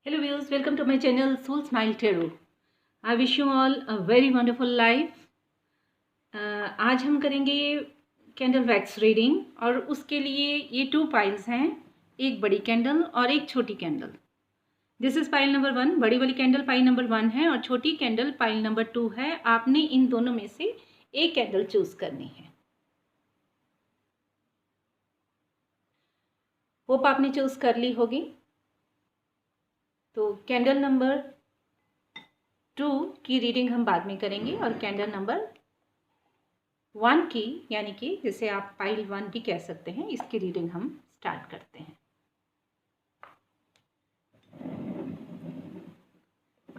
Hello viewers, welcome to my channel Soul Smile Tarot. I wish you all a very wonderful life. आज हम करेंगे candle wax reading और उसके लिए ये 2 पाइल्स हैं, एक बड़ी कैंडल और एक छोटी candle. This is pile number 1. बड़ी वाली कैंडल पाइल नंबर 1 है और छोटी कैंडल पाइल नंबर 2 है. आपने इन दोनों में से एक कैंडल चूज करनी है. होप आपने चूज कर ली होगी. तो कैंडल नंबर 2 की रीडिंग हम बाद में करेंगे और कैंडल नंबर 1 की, यानी कि जिसे आप पाइल 1 भी कह सकते हैं, इसकी रीडिंग हम स्टार्ट करते हैं.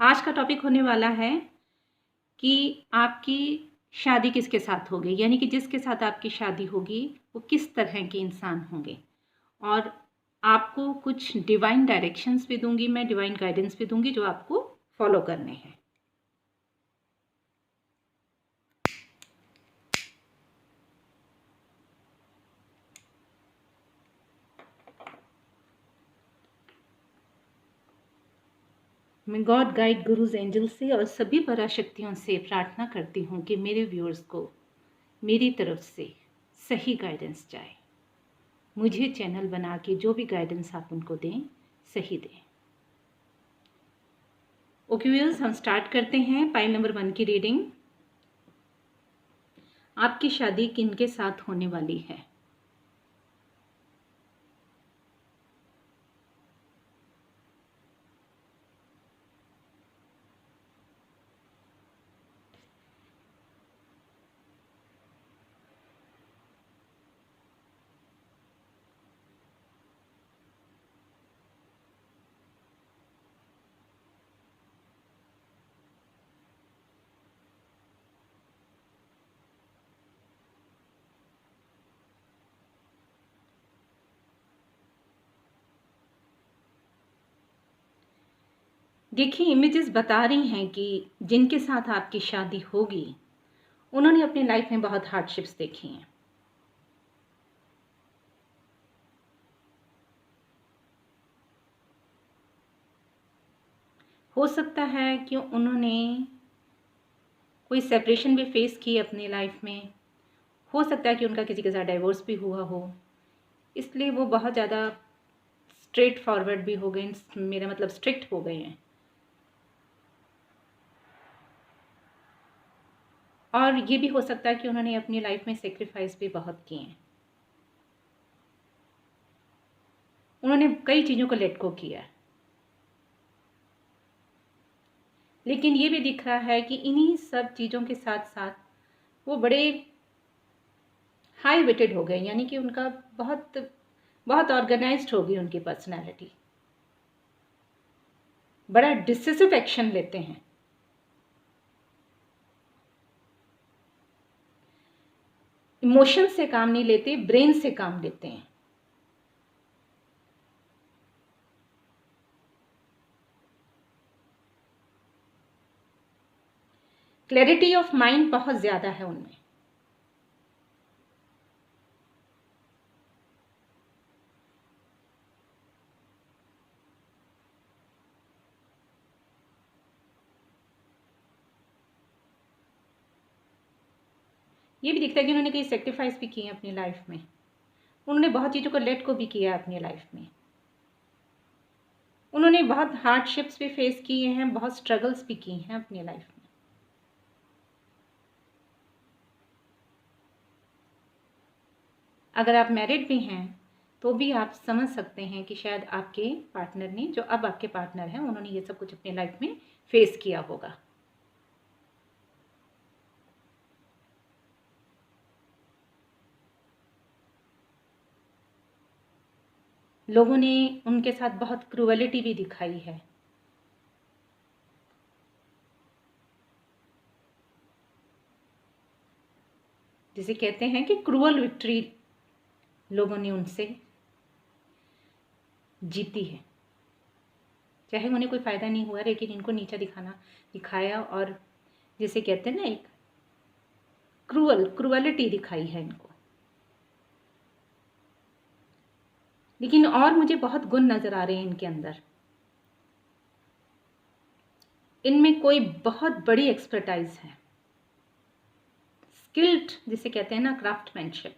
आज का टॉपिक होने वाला है कि आपकी शादी किसके साथ होगी, यानी कि जिसके साथ आपकी शादी होगी वो किस तरह के इंसान होंगे. और आपको कुछ डिवाइन डायरेक्शंस भी दूंगी, मैं डिवाइन गाइडेंस भी दूंगी जो आपको फॉलो करने हैं. मैं गॉड गाइड गुरुज एंजल से और सभी पराशक्तियों से प्रार्थना करती हूँ कि मेरे व्यूअर्स को मेरी तरफ से सही गाइडेंस जाए. मुझे चैनल बना के जो भी गाइडेंस आप उनको दें, सही दें. ओके व्यूअर्स, हम स्टार्ट करते हैं पाइल नंबर 1 की रीडिंग. आपकी शादी किनके साथ होने वाली है? देखिए, इमेजेस बता रही हैं कि जिनके साथ आपकी शादी होगी उन्होंने अपनी लाइफ में बहुत हार्डशिप्स देखी हैं. हो सकता है कि उन्होंने कोई सेपरेशन भी फेस की अपनी लाइफ में. हो सकता है कि उनका किसी के साथ डाइवोर्स भी हुआ हो, इसलिए वो बहुत ज़्यादा स्ट्रेट फॉरवर्ड भी हो गए, मेरा मतलब स्ट्रिक्ट हो गए हैं. और ये भी हो सकता है कि उन्होंने अपनी लाइफ में सेक्रीफाइस भी बहुत किए हैं. उन्होंने कई चीज़ों को लेट गो किया है. लेकिन ये भी दिख रहा है कि इन्हीं सब चीज़ों के साथ साथ वो बड़े हाई वेटेड हो गए, यानी कि उनका बहुत बहुत ऑर्गेनाइज्ड हो गई उनकी पर्सनैलिटी. बड़ा डिसिसिव एक्शन लेते हैं. इमोशन से काम नहीं लेते, ब्रेन से काम लेते हैं. क्लैरिटी ऑफ माइंड बहुत ज़्यादा है उनमें. ये भी दिखता है कि उन्होंने कई सेक्रीफाइस भी किए हैं अपनी लाइफ में. उन्होंने बहुत चीज़ों को लेट को भी किया है अपनी लाइफ में. उन्होंने बहुत हार्डशिप्स भी फेस किए हैं, बहुत स्ट्रगल्स भी की हैं अपनी लाइफ में. अगर आप मैरिड भी हैं तो भी आप समझ सकते हैं कि शायद आपके पार्टनर ने, जो अब आपके पार्टनर हैं, उन्होंने ये सब कुछ अपनी लाइफ में फेस किया होगा. लोगों ने उनके साथ बहुत क्रूएलिटी भी दिखाई है. जिसे कहते हैं कि क्रूअल विक्ट्री लोगों ने उनसे जीती है. चाहे उन्हें कोई फ़ायदा नहीं हुआ, लेकिन इनको नीचा दिखाया और जिसे कहते हैं ना, एक क्रूअलिटी दिखाई है इनको. लेकिन और मुझे बहुत गुण नज़र आ रहे हैं इनके अंदर. इनमें कोई बहुत बड़ी एक्सपर्टाइज है, स्किल्ड जिसे कहते हैं ना, क्राफ्टमैनशिप।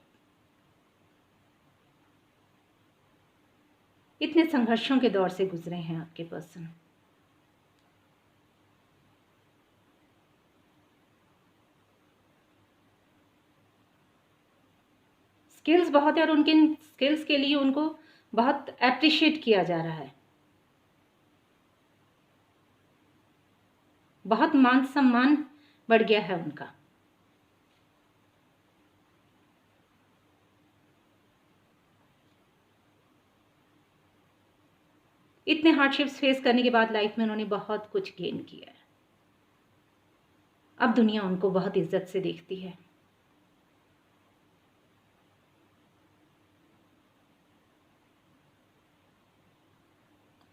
इतने संघर्षों के दौर से गुजरे हैं आपके पर्सन। स्किल्स बहुत है और उनके स्किल्स के लिए उनको बहुत अप्रिशिएट किया जा रहा है, बहुत मान सम्मान बढ़ गया है उनका। इतने हार्डशिप्स फेस करने के बाद लाइफ में उन्होंने बहुत कुछ गेन किया है। अब दुनिया उनको बहुत इज्जत से देखती है।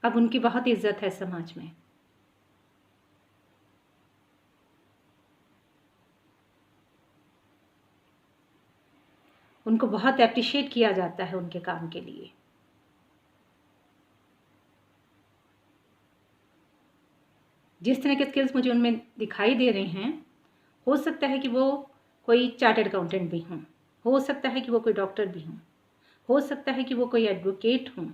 अब उनकी बहुत इज्जत है समाज में। उनको बहुत अप्रिशिएट किया जाता है उनके काम के लिए। जिस तरह के स्किल्स मुझे उनमें दिखाई दे रहे हैं, हो सकता है कि वो कोई चार्टर्ड अकाउंटेंट भी हों, हो सकता है कि वो कोई डॉक्टर भी हों, हो सकता है कि वो कोई एडवोकेट हों।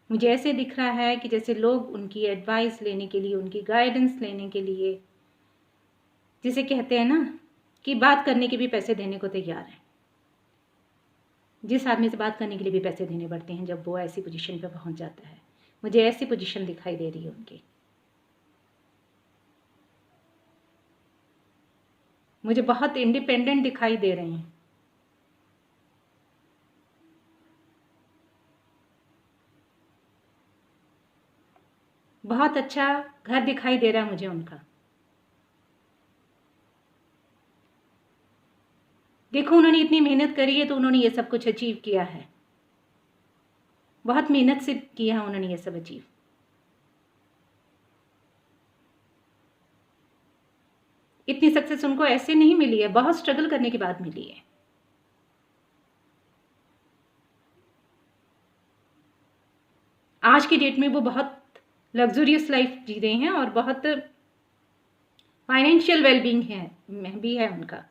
मुझे ऐसे दिख रहा है कि जैसे लोग उनकी एडवाइस लेने के लिए, उनकी गाइडेंस लेने के लिए, जिसे कहते हैं ना कि बात करने के भी पैसे देने को तैयार हैं। जिस आदमी से बात करने के लिए भी पैसे देने पड़ते हैं जब वो ऐसी पोजीशन पे पहुंच जाता है, मुझे ऐसी पोजीशन दिखाई दे रही है उनकी। मुझे बहुत इंडिपेंडेंट दिखाई दे रहे हैं। बहुत अच्छा घर दिखाई दे रहा है मुझे उनका। देखो, उन्होंने इतनी मेहनत करी है तो उन्होंने ये सब कुछ अचीव किया है। बहुत मेहनत से किया है उन्होंने ये सब अचीव। इतनी सक्सेस उनको ऐसे नहीं मिली है, बहुत स्ट्रगल करने के बाद मिली है। आज की डेट में वो बहुत लग्जूरियस लाइफ जी रहे हैं और बहुत फाइनेंशियल वेलबींग भी है उनका।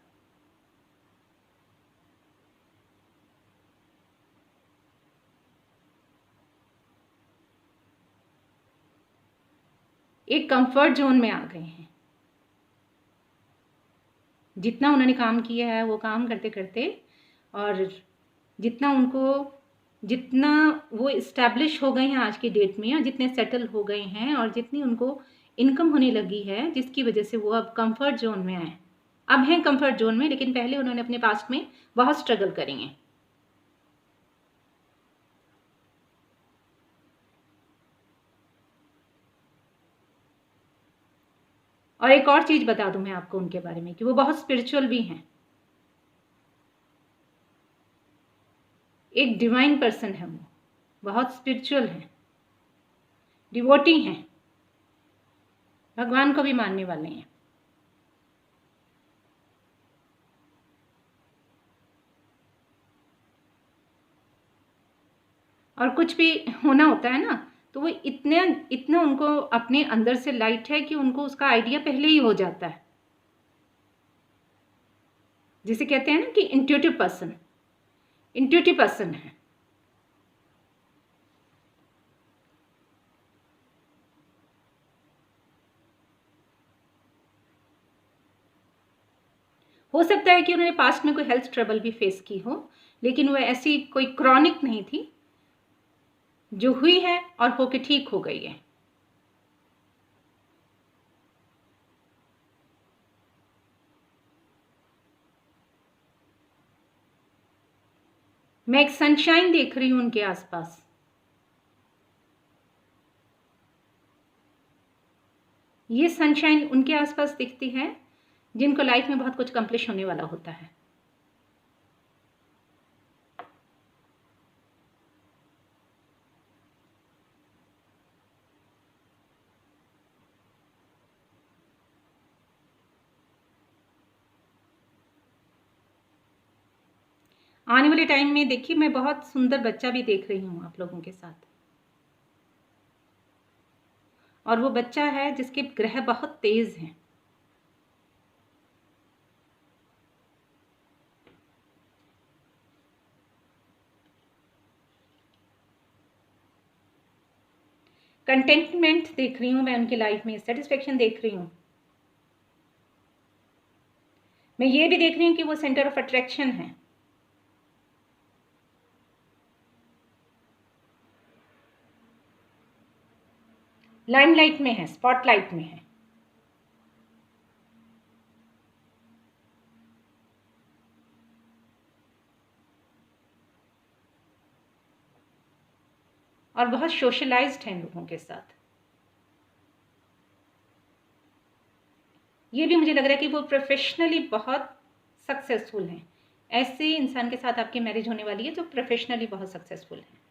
एक कंफर्ट जोन में आ गए हैं। जितना उन्होंने काम किया है वो काम करते करते, और जितना वो इस्टेब्लिश हो गए हैं आज की डेट में, और जितने सेटल हो गए हैं, और जितनी उनको इनकम होने लगी है, जिसकी वजह से वो अब कंफर्ट जोन में आए। अब हैं कंफर्ट जोन में, लेकिन पहले उन्होंने अपने पास्ट में बहुत स्ट्रगल करी हैं। और एक और चीज़ बता दूं मैं आपको उनके बारे में कि वो बहुत स्पिरिचुअल भी हैं। एक डिवाइन पर्सन है वो, बहुत स्पिरिचुअल हैं, डिवोटी हैं, भगवान को भी मानने वाले हैं। और कुछ भी होना होता है ना, तो वो इतना उनको अपने अंदर से लाइट है कि उनको उसका आइडिया पहले ही हो जाता है। जिसे कहते हैं ना कि इंट्यूटिव पर्सन है। हो सकता है कि उन्होंने पास्ट में कोई हेल्थ ट्रबल भी फेस की हो, लेकिन वो ऐसी कोई क्रॉनिक नहीं थी, जो हुई है और होके ठीक हो गई है। मैं एक सनशाइन देख रही हूं उनके आसपास। ये सनशाइन उनके आसपास दिखती है जिनको लाइफ में बहुत कुछ कंप्लीट होने वाला होता है। आने वाले टाइम में देखिए, मैं बहुत सुंदर बच्चा भी देख रही हूँ आप लोगों के साथ। और वो बच्चा है जिसके ग्रह बहुत तेज हैं। कंटेंटमेंट देख रही हूँ मैं उनकी लाइफ में, सेटिस्फेक्शन देख रही हूँ। मैं ये भी देख रही हूँ कि वो सेंटर ऑफ अट्रैक्शन है। लाइमलाइट में है, स्पॉटलाइट में है। और बहुत सोशलाइज्ड हैं लोगों के साथ। ये भी मुझे लग रहा है कि वो प्रोफेशनली बहुत सक्सेसफुल हैं। ऐसे इंसान के साथ आपकी मैरिज होने वाली है जो प्रोफेशनली बहुत सक्सेसफुल है।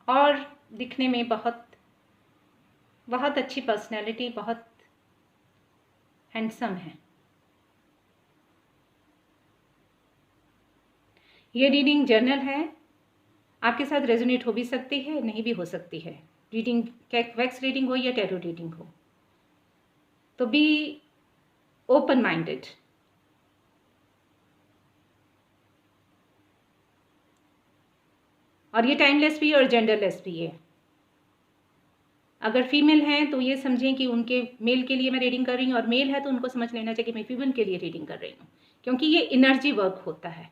और दिखने में बहुत बहुत अच्छी पर्सनैलिटी, बहुत हैंडसम है। ये रीडिंग जर्नल है, आपके साथ रेजोनेट हो भी सकती है, नहीं भी हो सकती है। रीडिंग वैक्स रीडिंग हो या टैरो रीडिंग हो, तो बी ओपन माइंडेड। और ये टाइमलेस भी और जेंडरलेस भी है। अगर फीमेल हैं तो ये समझें कि उनके मेल के लिए मैं रीडिंग कर रही हूँ, और मेल है तो उनको समझ लेना चाहिए कि मैं फीमेल के लिए रीडिंग कर रही हूँ, क्योंकि ये एनर्जी वर्क होता है।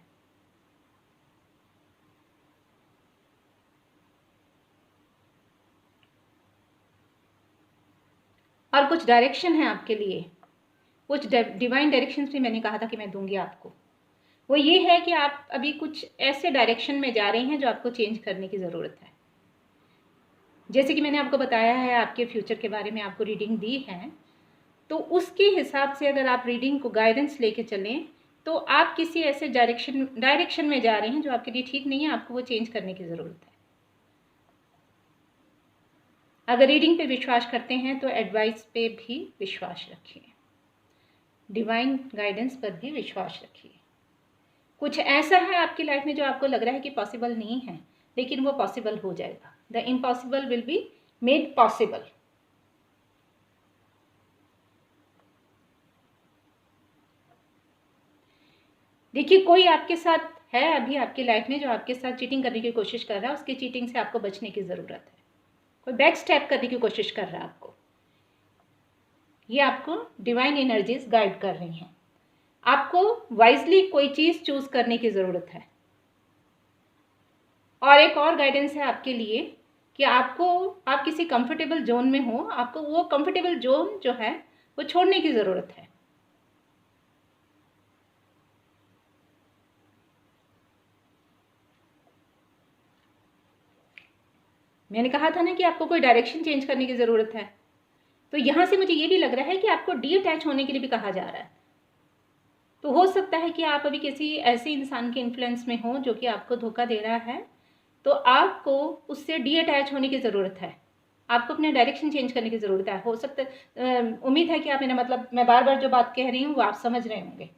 और कुछ डायरेक्शन है आपके लिए, कुछ डिवाइन डायरेक्शंस भी मैंने कहा था कि मैं दूंगी आपको। वो ये है कि आप अभी कुछ ऐसे डायरेक्शन में जा रहे हैं जो आपको चेंज करने की ज़रूरत है। जैसे कि मैंने आपको बताया है, आपके फ्यूचर के बारे में आपको रीडिंग दी है, तो उसके हिसाब से अगर आप रीडिंग को गाइडेंस लेके चलें तो आप किसी ऐसे डायरेक्शन में जा रहे हैं जो आपके लिए ठीक नहीं है, आपको वो चेंज करने की ज़रूरत है। अगर रीडिंग पे विश्वास करते हैं तो एडवाइस पे भी विश्वास रखिए, डिवाइन गाइडेंस पर भी विश्वास रखिए। कुछ ऐसा है आपकी लाइफ में जो आपको लग रहा है कि पॉसिबल नहीं है, लेकिन वो पॉसिबल हो जाएगा। The impossible will be made possible. देखिए, कोई आपके साथ है अभी आपकी लाइफ में जो आपके साथ चीटिंग करने की कोशिश कर रहा है, उसकी चीटिंग से आपको बचने की ज़रूरत है। कोई बैक स्टेप करने की कोशिश कर रहा है आपको, ये आपको डिवाइन एनर्जीज गाइड कर रही हैं। आपको वाइजली कोई चीज़ चूज करने की ज़रूरत है। और एक और गाइडेंस है आपके लिए कि आप किसी कंफर्टेबल जोन में हो, आपको वो कंफर्टेबल जोन जो है वो छोड़ने की ज़रूरत है। मैंने कहा था ना कि आपको कोई डायरेक्शन चेंज करने की ज़रूरत है। तो यहाँ से मुझे ये भी लग रहा है कि आपको डी अटैच होने के लिए भी कहा जा रहा है। तो हो सकता है कि आप अभी किसी ऐसे इंसान के इन्फ्लुएंस में हो जो कि आपको धोखा दे रहा है, तो आपको उससे डी अटैच होने की ज़रूरत है। आपको अपने डायरेक्शन चेंज करने की ज़रूरत है। हो सकता है, उम्मीद है कि आप मेरा मतलब, मैं बार बार जो बात कह रही हूँ वो आप समझ रहे होंगे।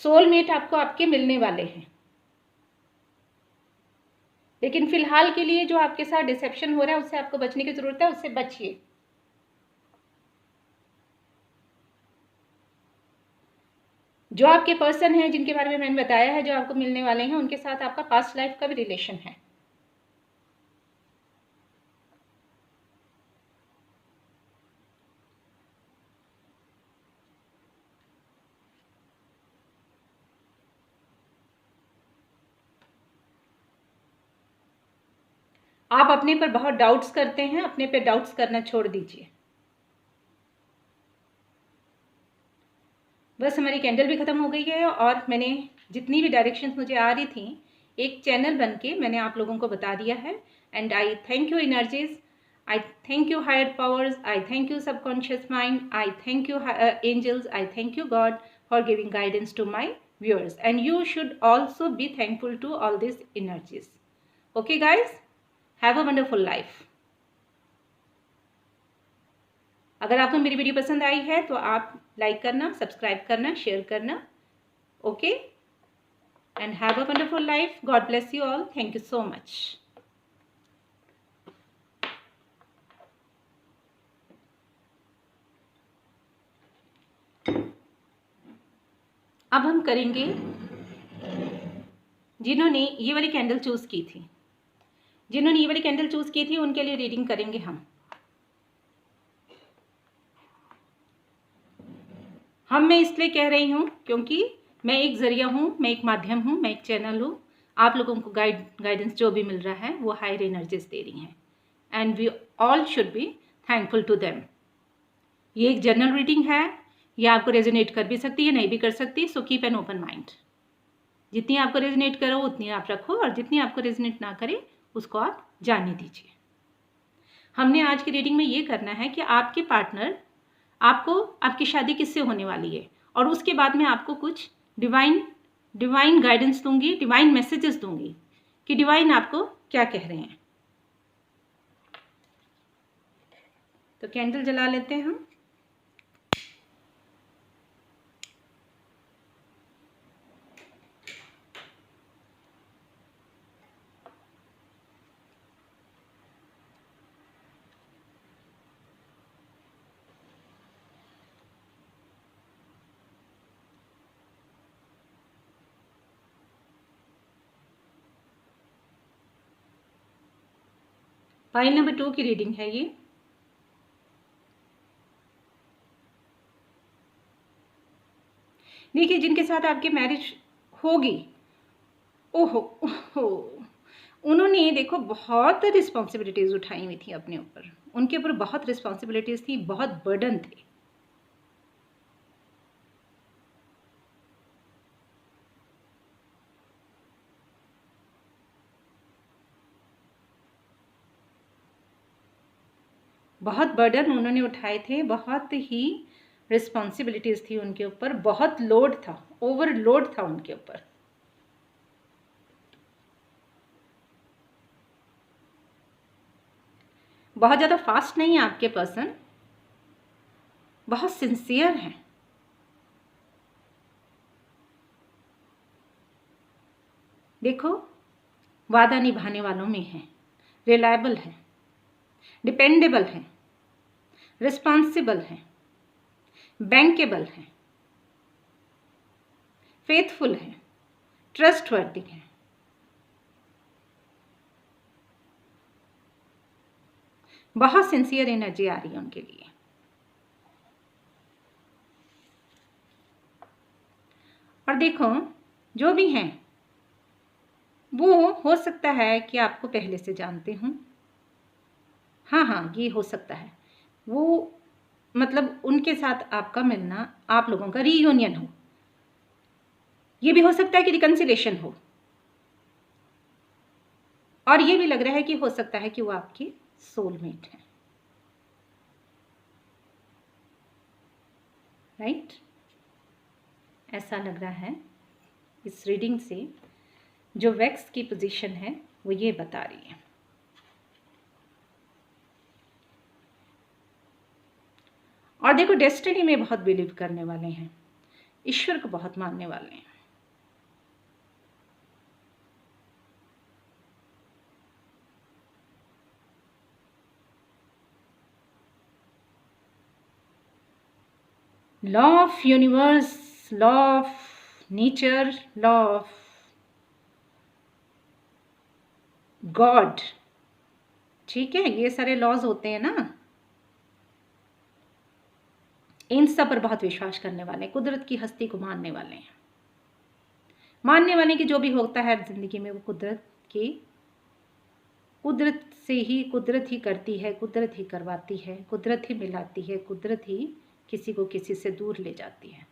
सोलमेट आपको आपके मिलने वाले हैं, लेकिन फिलहाल के लिए जो आपके साथ डिसेप्शन हो रहा है उससे आपको बचने की ज़रूरत है, उससे बचिए। जो आपके पर्सन हैं जिनके बारे में मैंने बताया है, जो आपको मिलने वाले हैं, उनके साथ आपका पास्ट लाइफ का भी रिलेशन है। आप अपने पर बहुत डाउट्स करते हैं, अपने पे डाउट्स करना छोड़ दीजिए। बस हमारी कैंडल भी ख़त्म हो गई है, और मैंने जितनी भी डायरेक्शंस मुझे आ रही थी एक चैनल बन के मैंने आप लोगों को बता दिया है। And I thank you energies, I thank you higher powers, I thank you subconscious mind, I thank you angels, I thank you God for giving guidance to my viewers, and you should also be thankful to all these energies. Okay guys, have a wonderful life. अगर आपको मेरी video पसंद आई है तो आप like करना, subscribe करना, share करना। Okay, and have a wonderful life. God bless you all. Thank you so much. अब हम करेंगे जिन्होंने ये वाली कैंडल चूज़ की थी, जिन्होंने ये वाली कैंडल चूज़ की थी उनके लिए रीडिंग करेंगे हम मैं इसलिए कह रही हूँ क्योंकि मैं एक ज़रिया हूँ, मैं एक माध्यम हूँ, मैं एक चैनल हूँ। आप लोगों को गाइडेंस जो भी मिल रहा है वो हायर एनर्जीज दे रही हैं, and we all should be thankful to them. ये एक जनरल रीडिंग है, ये आपको रेजोनेट कर भी सकती है, नहीं भी कर सकती। So keep an open mind. जितनी आपको रेजोनेट करो उतनी आप रखो, और जितनी आपको रेजोनेट ना करे उसको आप जाने दीजिए। हमने आज की रीडिंग में ये करना है कि आपके पार्टनर आपको, आपकी शादी किससे होने वाली है, और उसके बाद में आपको कुछ डिवाइन गाइडेंस दूंगी, डिवाइन मैसेजेस दूंगी कि डिवाइन आपको क्या कह रहे हैं। तो कैंडल जला लेते हैं हम। फाइल नंबर 2 की रीडिंग है ये। देखिए, जिनके साथ आपकी मैरिज होगी, ओहो ओहो, उन्होंने देखो बहुत रिस्पॉन्सिबिलिटीज़ उठाई हुई थी अपने ऊपर। उनके ऊपर बहुत रिस्पॉन्सिबिलिटीज़ थी, बहुत बर्डन थे। बहुत बर्डन उन्होंने उठाए थे, बहुत ही रिस्पॉन्सिबिलिटीज़ थी उनके ऊपर, बहुत लोड था, ओवरलोड था उनके ऊपर। बहुत ज़्यादा फास्ट नहीं है आपके पर्सन, बहुत सिंसियर हैं। देखो, वादा निभाने वालों में हैं, रिलायबल हैं, डिपेंडेबल हैं, रिस्पॉन्सिबल हैं, बैंकेबल हैं, फेथफुल हैं, ट्रस्टवर्दी हैं। बहुत सिंसियर एनर्जी आ रही है उनके लिए। और देखो, जो भी हैं वो हो सकता है कि आपको पहले से जानते हूँ। हाँ, ये हो सकता है। वो मतलब उनके साथ आपका मिलना, आप लोगों का रीयूनियन हो। ये भी हो सकता है कि रिकंसिलेशन हो, और ये भी लग रहा है कि हो सकता है कि वो आपके सोलमेट हैं। राइट, ऐसा लग रहा है इस रीडिंग से। जो वैक्स की पोजीशन है वो ये बता रही है। और देखो, डेस्टिनी में बहुत बिलीव करने वाले हैं, ईश्वर को बहुत मानने वाले हैं। Law of universe, law of nature, law of God, ठीक है, ये सारे लॉज होते हैं ना, इन सब पर बहुत विश्वास करने वाले हैं। कुदरत की हस्ती को मानने वाले हैं, मानने वाले कि जो भी होता है जिंदगी में वो कुदरत से ही, कुदरत ही करती है, कुदरत ही करवाती है, कुदरत ही मिलाती है, कुदरत ही किसी को किसी से दूर ले जाती है।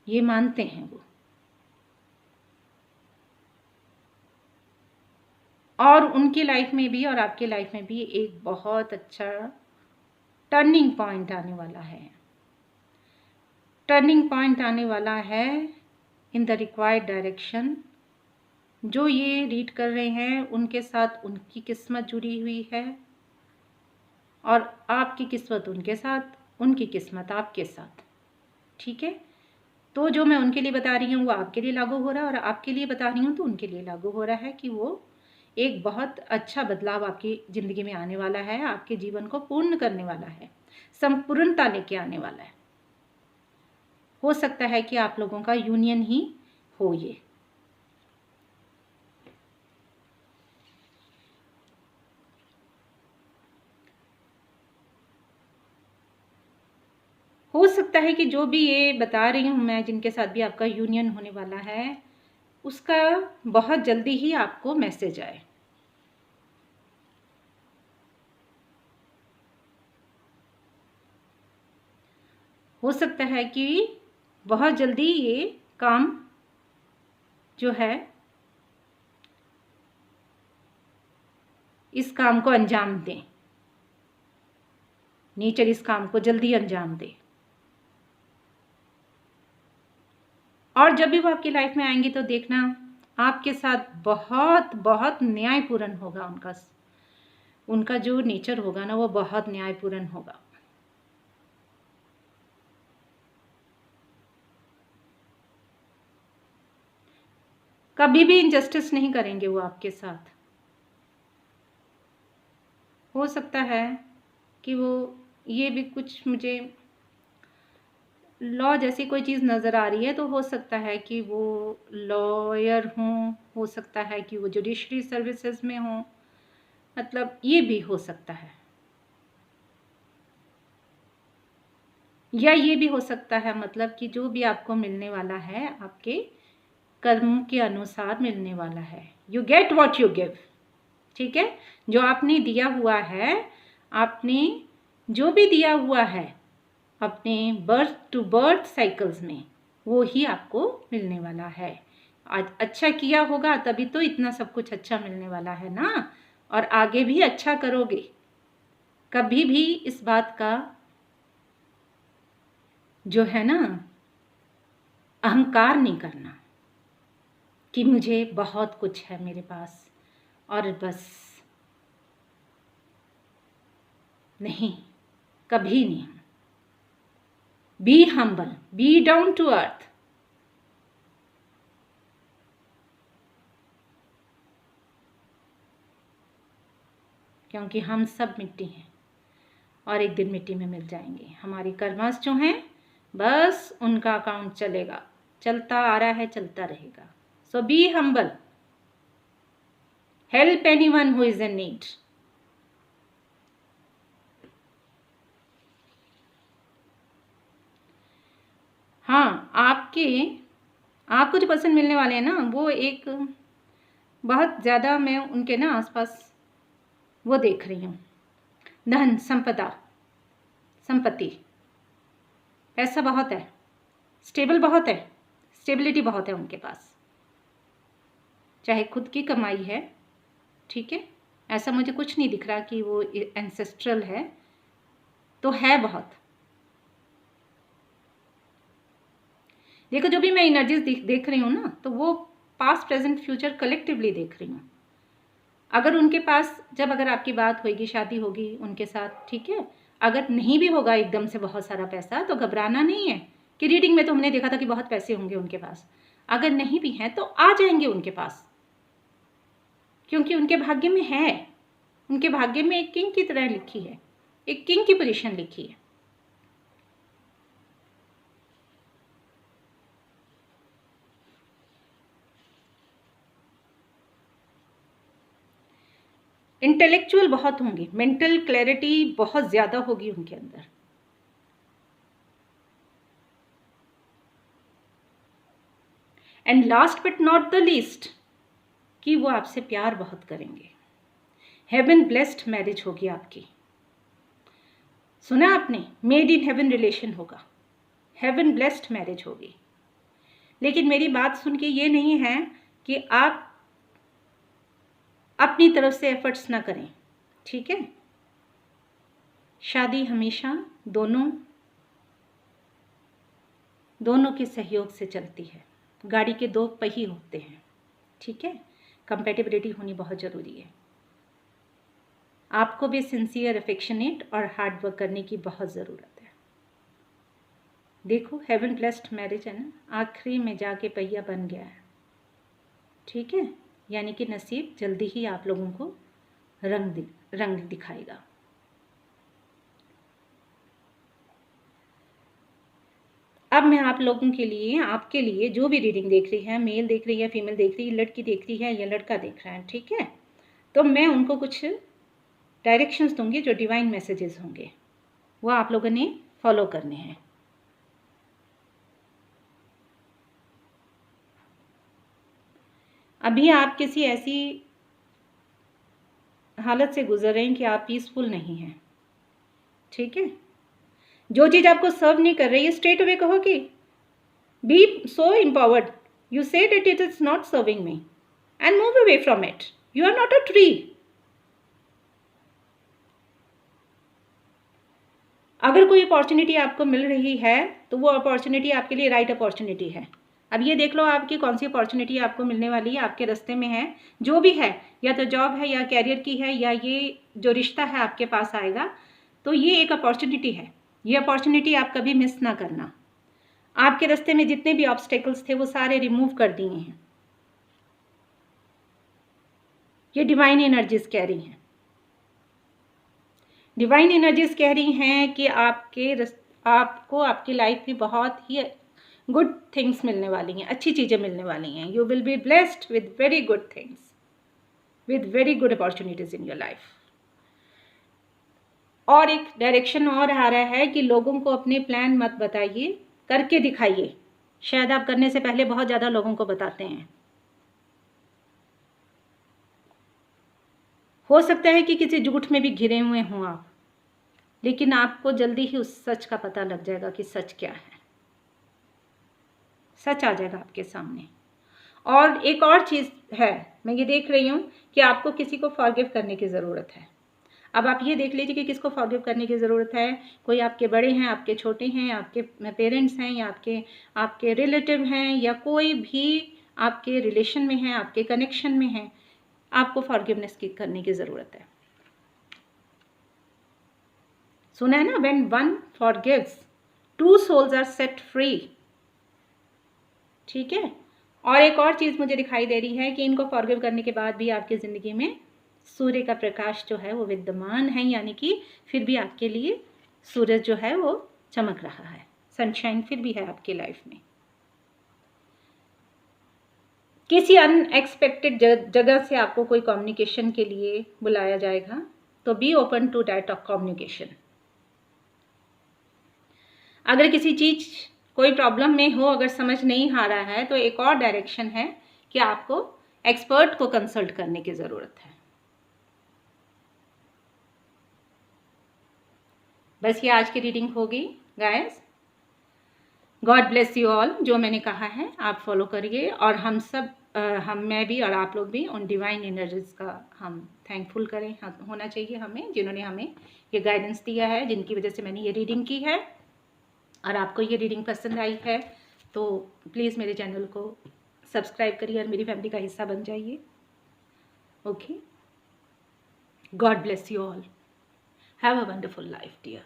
ये मानते हैं वो। और उनकी लाइफ में भी और आपकी लाइफ में भी एक बहुत अच्छा टर्निंग पॉइंट आने वाला है। टर्निंग पॉइंट आने वाला है इन द रिक्वायर्ड डायरेक्शन। जो ये रीड कर रहे हैं उनके साथ उनकी किस्मत जुड़ी हुई है, और आपकी किस्मत उनके साथ, उनकी किस्मत आपके साथ। ठीक है, तो जो मैं उनके लिए बता रही हूँ वो आपके लिए लागू हो रहा है, और आपके लिए बता रही हूँ तो उनके लिए लागू हो रहा है कि वो एक बहुत अच्छा बदलाव आपकी ज़िंदगी में आने वाला है, आपके जीवन को पूर्ण करने वाला है, संपूर्णता लेके आने वाला है। हो सकता है कि आप लोगों का यूनियन ही हो ये। हो सकता है कि जो भी ये बता रही हूँ मैं, जिनके साथ भी आपका यूनियन होने वाला है, उसका बहुत जल्दी ही आपको मैसेज आए। हो सकता है कि बहुत जल्दी ये काम जो है, इस काम को अंजाम दें, नेचर इस काम को जल्दी अंजाम दे। और जब भी वो आपकी लाइफ में आएंगे तो देखना आपके साथ बहुत बहुत न्यायपूर्ण होगा। उनका जो नेचर होगा ना, वो बहुत न्यायपूर्ण होगा। कभी भी इनजस्टिस नहीं करेंगे वो आपके साथ। हो सकता है कि वो ये भी कुछ मुझे लॉ जैसी कोई चीज़ नज़र आ रही है, तो हो सकता है कि वो लॉयर हों, हो सकता है कि वो जुडिशरी सर्विसेज में हों, मतलब ये भी हो सकता है। या ये भी हो सकता है मतलब कि जो भी आपको मिलने वाला है आपके कर्म के अनुसार मिलने वाला है। You get what you give. ठीक है, जो आपने दिया हुआ है, आपने जो भी दिया हुआ है अपने बर्थ टू बर्थ साइकिल्स में, वो ही आपको मिलने वाला है। आज अच्छा किया होगा तभी तो इतना सब कुछ अच्छा मिलने वाला है ना, और आगे भी अच्छा करोगे। कभी भी इस बात का जो है ना, अहंकार नहीं करना कि मुझे बहुत कुछ है मेरे पास और बस। नहीं, कभी नहीं। Be humble, be down to earth. क्योंकि हम सब मिट्टी हैं और एक दिन मिट्टी में मिल जाएंगे। हमारी कर्मास जो हैं, बस उनका अकाउंट चलेगा, चलता आ रहा है, चलता रहेगा। So be humble, help anyone who is in need. हाँ, आपको जो पर्सन मिलने वाले हैं ना, वो एक बहुत ज़्यादा, मैं उनके ना आसपास वो देख रही हूँ, धन संपदा, संपत्ति, पैसा बहुत है, स्टेबल बहुत है, स्टेबिलिटी बहुत है उनके पास, चाहे खुद की कमाई है। ठीक है, ऐसा मुझे कुछ नहीं दिख रहा कि वो एंसेस्ट्रल है, तो है बहुत। देखो, जो भी मैं एनर्जीज देख रही हूँ ना, तो वो पास्ट प्रेजेंट फ्यूचर कलेक्टिवली देख रही हूँ। अगर उनके पास, जब अगर आपकी बात होगी, शादी होगी उनके साथ, ठीक है, अगर नहीं भी होगा एकदम से बहुत सारा पैसा, तो घबराना नहीं है कि रीडिंग में तो हमने देखा था कि बहुत पैसे होंगे उनके पास। अगर नहीं भी हैं तो आ जाएंगे उनके पास, क्योंकि उनके भाग्य में है। उनके भाग्य में एक किंग की तरह लिखी है, एक किंग की पोजीशन लिखी है। इंटेलेक्चुअल बहुत होंगे, मेंटल क्लैरिटी बहुत ज़्यादा होगी उनके अंदर। And last but not the least, कि वो आपसे प्यार बहुत करेंगे। हेवन ब्लेस्ड मैरिज होगी आपकी। सुना आपने, मेड इन हेवन रिलेशन होगा, हेवन ब्लेस्ड मैरिज होगी। लेकिन मेरी बात सुन के ये नहीं है कि आप अपनी तरफ से एफर्ट्स ना करें। ठीक है, शादी हमेशा दोनों के सहयोग से चलती है। गाड़ी के दो पहिए होते हैं। ठीक है, कंपैटिबिलिटी होनी बहुत ज़रूरी है। आपको भी सिंसियर, अफेक्शनेट और हार्ड वर्क करने की बहुत ज़रूरत है। देखो, हेवन ब्लेस्ड मैरिज है ना, आखिरी में जाके पहिया बन गया है। ठीक है, यानी कि नसीब जल्दी ही आप लोगों को रंग दिखाएगा। अब मैं आप लोगों के लिए, आपके लिए जो भी रीडिंग देख रही है, मेल देख रही है, फीमेल देख रही है, लड़की देख रही है या लड़का देख रहा है, ठीक है, तो मैं उनको कुछ डायरेक्शंस दूंगी जो डिवाइन मैसेजेस होंगे, वो आप लोगों ने फॉलो करने हैं। अभी आप किसी ऐसी हालत से गुजर रहे हैं कि आप पीसफुल नहीं हैं, ठीक है। जो चीज़ आपको सर्व नहीं कर रही है, स्ट्रेट अवे कहो कि be so empowered, you say that it is not serving me and move away from it. You are not a tree. अगर कोई अपॉर्चुनिटी आपको मिल रही है तो वो अपॉर्चुनिटी आपके लिए राइट अपॉर्चुनिटी है। अब ये देख लो आपकी कौन सी अपॉर्चुनिटी आपको मिलने वाली है, आपके रास्ते में है, जो भी है, या तो जॉब है या कैरियर की है या ये जो रिश्ता है आपके पास आएगा, तो ये एक अपॉर्चुनिटी है। ये अपॉर्चुनिटी आप कभी मिस ना करना। आपके रास्ते में जितने भी ऑब्स्टेकल्स थे वो सारे रिमूव कर दिए हैं। ये डिवाइन एनर्जीज कह रही हैं। डिवाइन एनर्जीज कह रही हैं कि आपको आपकी लाइफ में बहुत ही गुड थिंग्स मिलने वाली हैं, अच्छी चीज़ें मिलने वाली हैं। You will be blessed with very good things, with very good opportunities in your life. और एक डायरेक्शन और आ रहा है कि लोगों को अपने प्लान मत बताइए, करके दिखाइए। शायद आप करने से पहले बहुत ज़्यादा लोगों को बताते हैं। हो सकता है कि किसी झूठ में भी घिरे हुए हों आप, लेकिन आपको जल्दी ही उस सच का पता लग जाएगा कि सच क्या है। सच आ जाएगा आपके सामने। और एक और चीज़ है, मैं ये देख रही हूँ कि आपको किसी को फॉरगिव करने की ज़रूरत है। अब आप ये देख लीजिए कि किसको फॉरगिव करने की ज़रूरत है। कोई आपके बड़े हैं, आपके छोटे हैं, आपके पेरेंट्स हैं, या आपके रिलेटिव हैं, या कोई भी आपके रिलेशन में है, आपके कनेक्शन में है, आपको फॉरगिवनेस करने की ज़रूरत है। सुना है ना, when one forgives two souls are set free. ठीक है। और एक और चीज़ मुझे दिखाई दे रही है कि इनको फॉरगिव करने के बाद भी आपकी ज़िंदगी में सूर्य का प्रकाश जो है वो विद्यमान है, यानी कि फिर भी आपके लिए सूरज जो है वो चमक रहा है, सनशाइन फिर भी है आपकी लाइफ में। किसी अनएक्सपेक्टेड जगह से आपको कोई कम्युनिकेशन के लिए बुलाया जाएगा, तो be open to that of communication. अगर किसी चीज़ कोई प्रॉब्लम में हो, अगर समझ नहीं आ रहा है, तो एक और डायरेक्शन है कि आपको एक्सपर्ट को कंसल्ट करने की ज़रूरत है। बस ये आज की रीडिंग होगी guys. God bless you all. जो मैंने कहा है आप फॉलो करिए, और हम सब मैं भी और आप लोग भी उन डिवाइन एनर्जीज का हम थैंकफुल करें, होना चाहिए हमें, जिन्होंने हमें ये गाइडेंस दिया है, जिनकी वजह से मैंने ये रीडिंग की है। और आपको ये रीडिंग पसंद आई है तो प्लीज़ मेरे चैनल को सब्सक्राइब करिए और मेरी फैमिली का हिस्सा बन जाइए। Okay, God bless you all, have a wonderful life dear.